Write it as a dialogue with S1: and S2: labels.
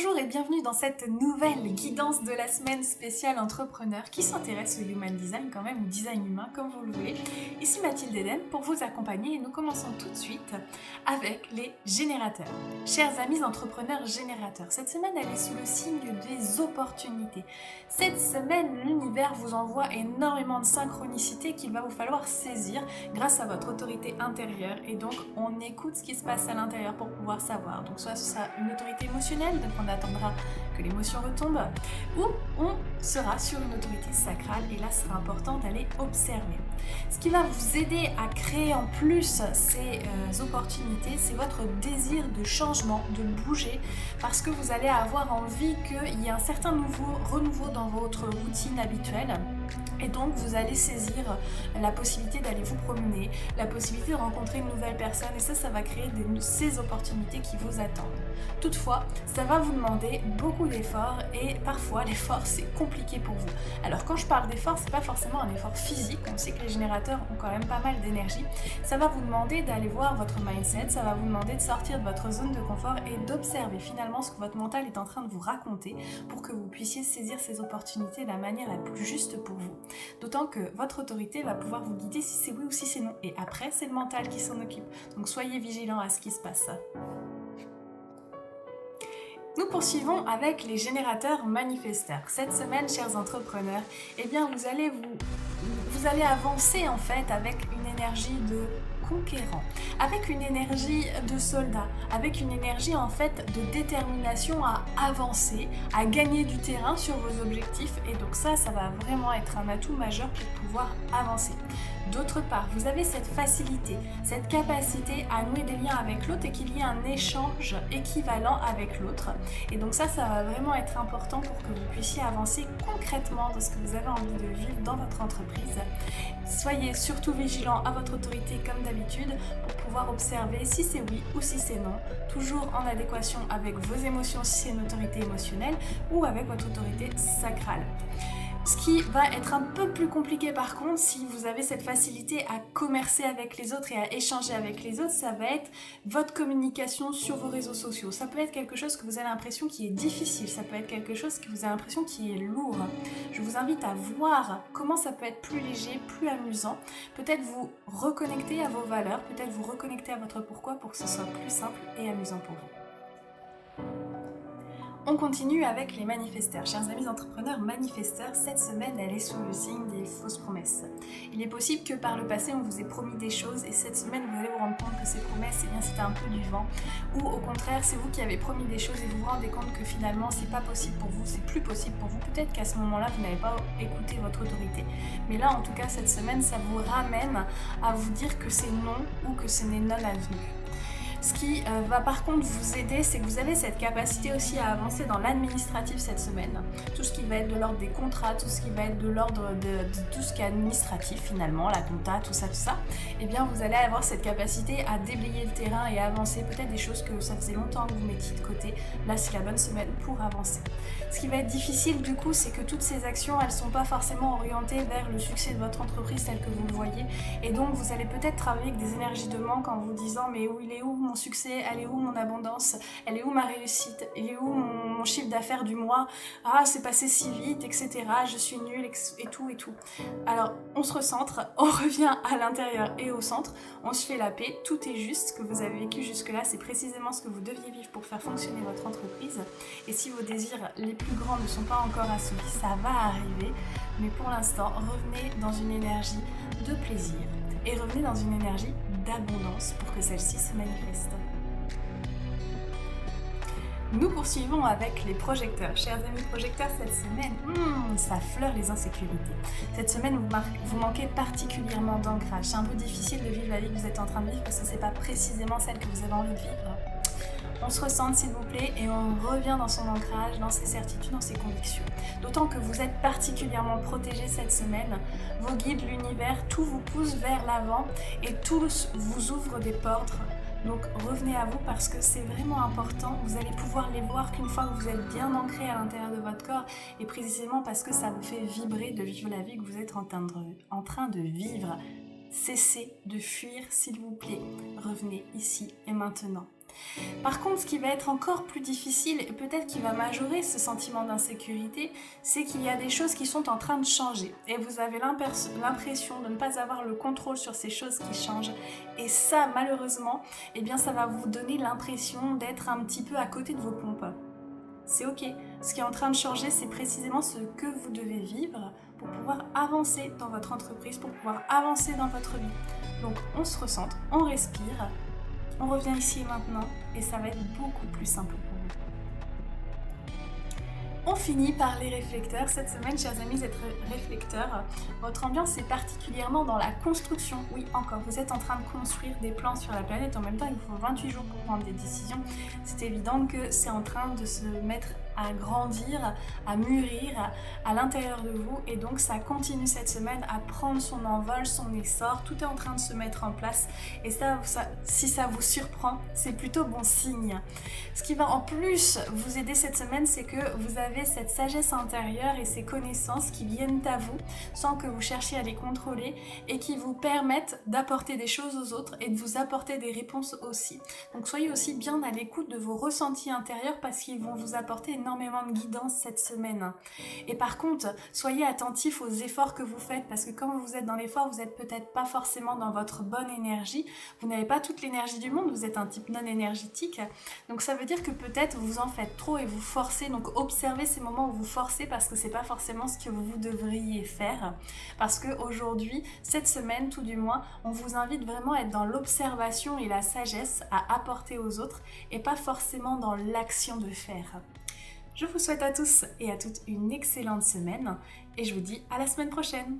S1: Bonjour et bienvenue dans cette nouvelle guidance de la semaine spéciale entrepreneur qui s'intéresse au human design quand même, au design humain comme vous le voulez. Ici Mathilde Eden pour vous accompagner et nous commençons tout de suite avec les générateurs. Chers amis entrepreneurs générateurs, cette semaine elle est sous le signe des opportunités. Cette semaine l'univers vous envoie énormément de synchronicité qu'il va vous falloir saisir grâce à votre autorité intérieure et donc on écoute ce qui se passe à l'intérieur pour pouvoir savoir. Donc soit ce sera une autorité émotionnelle, donc on attendra que l'émotion retombe, ou on sera sur une autorité sacrale et là ce sera important d'aller observer. Ce qui va vous aider à créer en plus ces opportunités, c'est votre désir de changement, de bouger, parce que vous allez avoir envie qu'il y ait un certain renouveau dans votre routine habituelle. Et donc vous allez saisir la possibilité d'aller vous promener, la possibilité de rencontrer une nouvelle personne et ça va créer ces opportunités qui vous attendent. Toutefois, ça va vous demander beaucoup d'efforts et parfois l'effort c'est compliqué pour vous. Alors quand je parle d'effort, c'est pas forcément un effort physique, on sait que les générateurs ont quand même pas mal d'énergie. Ça va vous demander d'aller voir votre mindset, ça va vous demander de sortir de votre zone de confort et d'observer finalement ce que votre mental est en train de vous raconter pour que vous puissiez saisir ces opportunités de la manière la plus juste pour vous. D'autant que votre autorité va pouvoir vous guider si c'est oui ou si c'est non. Et après, c'est le mental qui s'en occupe. Donc soyez vigilants à ce qui se passe. Nous poursuivons avec les générateurs manifesteurs. Cette semaine, chers entrepreneurs, eh bien vous allez avancer en fait avec une énergie de conquérant, avec une énergie de soldat, avec une énergie en fait de détermination à avancer, à gagner du terrain sur vos objectifs et donc ça va vraiment être un atout majeur pour pouvoir avancer. D'autre part, vous avez cette facilité, cette capacité à nouer des liens avec l'autre et qu'il y ait un échange équivalent avec l'autre. Et donc ça va vraiment être important pour que vous puissiez avancer concrètement dans ce que vous avez envie de vivre dans votre entreprise. Soyez surtout vigilants à votre autorité comme d'habitude pour pouvoir observer si c'est oui ou si c'est non, toujours en adéquation avec vos émotions si c'est une autorité émotionnelle ou avec votre autorité sacrale. Ce qui va être un peu plus compliqué par contre, si vous avez cette facilité à commercer avec les autres et à échanger avec les autres, ça va être votre communication sur vos réseaux sociaux. Ça peut être quelque chose que vous avez l'impression qui est difficile, ça peut être quelque chose que vous avez l'impression qui est lourd. Je vous invite à voir comment ça peut être plus léger, plus amusant. Peut-être vous reconnecter à vos valeurs, peut-être vous reconnecter à votre pourquoi pour que ce soit plus simple et amusant pour vous. On continue avec les manifesteurs. Chers amis entrepreneurs manifesteurs, cette semaine elle est sous le signe des fausses promesses. Il est possible que par le passé on vous ait promis des choses et cette semaine vous allez vous rendre compte que ces promesses, c'était un peu du vent, ou au contraire c'est vous qui avez promis des choses et vous vous rendez compte que finalement c'est pas possible pour vous, c'est plus possible pour vous. Peut-être qu'à ce moment-là vous n'avez pas écouté votre autorité, mais là en tout cas cette semaine ça vous ramène à vous dire que c'est non ou que ce n'est non advenu. Ce qui va par contre vous aider, c'est que vous avez cette capacité aussi à avancer dans l'administratif cette semaine. Tout ce qui va être de l'ordre des contrats, tout ce qui va être de l'ordre de tout ce qui est administratif finalement, la compta, tout ça, eh bien vous allez avoir cette capacité à déblayer le terrain et à avancer peut-être des choses que ça faisait longtemps que vous mettiez de côté. Là c'est la bonne semaine pour avancer. Ce qui va être difficile du coup, c'est que toutes ces actions, elles sont pas forcément orientées vers le succès de votre entreprise tel que vous le voyez. Et donc vous allez peut-être travailler avec des énergies de manque en vous disant mais où il est où mon succès, elle est où mon abondance, elle est où ma réussite, elle est où mon chiffre d'affaires du mois, ah c'est passé si vite, etc. Je suis nulle et tout. Alors on se recentre, on revient à l'intérieur et au centre, on se fait la paix, tout est juste, ce que vous avez vécu jusque-là, c'est précisément ce que vous deviez vivre pour faire fonctionner votre entreprise. Et si vos désirs les plus grands ne sont pas encore assouvis, ça va arriver, mais pour l'instant, revenez dans une énergie de plaisir et revenez dans une énergie d'abondance pour que celle-ci se manifeste. Nous poursuivons avec les projecteurs. Chers amis projecteurs, cette semaine, ça fleure les insécurités. Cette semaine, vous manquez particulièrement d'ancrage. C'est un peu difficile de vivre la vie que vous êtes en train de vivre parce que c'est pas précisément celle que vous avez envie de vivre. On se ressente s'il vous plaît et on revient dans son ancrage, dans ses certitudes, dans ses convictions. D'autant que vous êtes particulièrement protégé cette semaine, vos guides, l'univers, tout vous pousse vers l'avant et tous vous ouvrent des portes. Donc revenez à vous parce que c'est vraiment important, vous allez pouvoir les voir qu'une fois que vous êtes bien ancré à l'intérieur de votre corps et précisément parce que ça vous fait vibrer de vivre la vie que vous êtes en train de vivre. Cessez de fuir s'il vous plaît, revenez ici et maintenant. Par contre, ce qui va être encore plus difficile et peut-être qui va majorer ce sentiment d'insécurité, c'est qu'il y a des choses qui sont en train de changer et vous avez l'impression de ne pas avoir le contrôle sur ces choses qui changent. Et ça, malheureusement, eh bien, ça va vous donner l'impression d'être un petit peu à côté de vos pompes. C'est ok. Ce qui est en train de changer, c'est précisément ce que vous devez vivre pour pouvoir avancer dans votre entreprise, pour pouvoir avancer dans votre vie. Donc, on se recentre, on respire. On revient ici et maintenant et ça va être beaucoup plus simple pour vous. On finit par les réflecteurs. Cette semaine, chers amis, êtes réflecteurs. Votre ambiance est particulièrement dans la construction. Oui, encore, vous êtes en train de construire des plans sur la planète. En même temps, il vous faut 28 jours pour prendre des décisions. C'est évident que c'est en train de se mettre à grandir, à mûrir à l'intérieur de vous et donc ça continue cette semaine à prendre son envol, son essor, tout est en train de se mettre en place et ça si ça vous surprend, c'est plutôt bon signe. Ce qui va en plus vous aider cette semaine, c'est que vous avez cette sagesse intérieure et ces connaissances qui viennent à vous sans que vous cherchiez à les contrôler et qui vous permettent d'apporter des choses aux autres et de vous apporter des réponses aussi. Donc soyez aussi bien à l'écoute de vos ressentis intérieurs parce qu'ils vont vous apporter énormément de guidance cette semaine. Et par contre, soyez attentifs aux efforts que vous faites parce que quand vous êtes dans l'effort, vous n'êtes peut-être pas forcément dans votre bonne énergie. Vous n'avez pas toute l'énergie du monde, vous êtes un type non énergétique. Donc ça veut dire que peut-être vous en faites trop et vous forcez. Donc observez ces moments où vous forcez parce que c'est pas forcément ce que vous devriez faire. Parce qu'aujourd'hui, cette semaine tout du moins, on vous invite vraiment à être dans l'observation et la sagesse à apporter aux autres et pas forcément dans l'action de faire. Je vous souhaite à tous et à toutes une excellente semaine et je vous dis à la semaine prochaine.